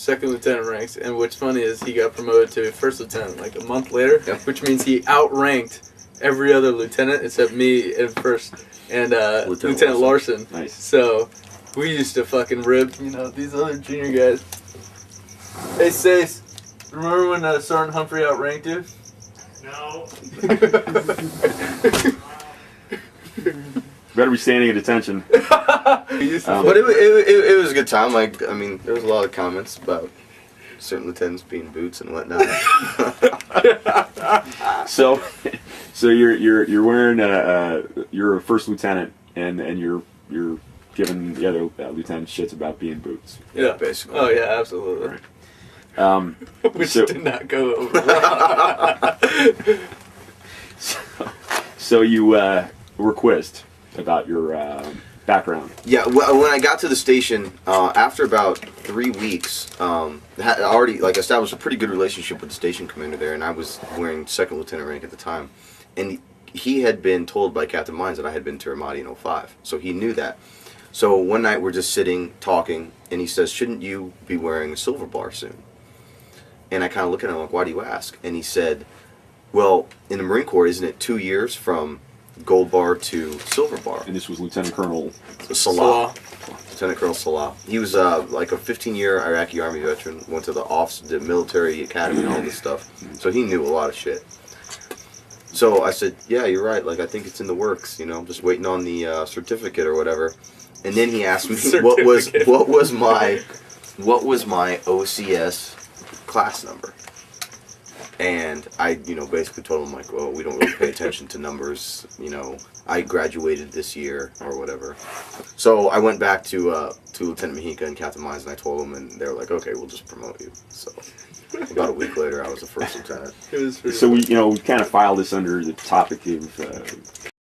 second lieutenant ranks, and what's funny is he got promoted to first lieutenant like a month later, which means he outranked every other lieutenant except me and first and Lieutenant Larson. Nice. So we used to fucking rip, these other junior guys. Hey, Stace, remember when Sgt Humphrey outranked you? No. Better be standing at attention. But it was a good time. I mean, there was a lot of comments about certain lieutenants being boots and whatnot. So you're wearing you're a first lieutenant and you're giving the other lieutenants shits about being boots. Yeah, basically. Oh yeah, absolutely. Right. Which did not go over well. So you were quizzed about your background. Yeah, when I got to the station, after about 3 weeks, had already established a pretty good relationship with the station commander there, and I was wearing second lieutenant rank at the time, and he had been told by Captain Mines that I had been to Ramadi in 05, so he knew that. So one night we're just sitting talking, and he says, "Shouldn't you be wearing a silver bar soon?" And I kind of look at him like, "Why do you ask?" And he said, "Well, in the Marine Corps, isn't it 2 years from gold bar to silver bar?" And this was Lieutenant Colonel Salah. Lieutenant Colonel Salah. He was like a 15-year Iraqi Army veteran, went to the military academy and all this stuff. So he knew a lot of shit. So I said, "Yeah, you're right. Like, I think it's in the works. I'm just waiting on the certificate or whatever." And then he asked me what was my OCS class number. And I, basically told him, like, well, we don't really pay attention to numbers. I graduated this year or whatever. So I went back to Lieutenant Mahika and Captain Mines, and I told them, and they were like, "Okay, we'll just promote you." So about a week later, I was the first lieutenant. It was so we kind of filed this under the topic of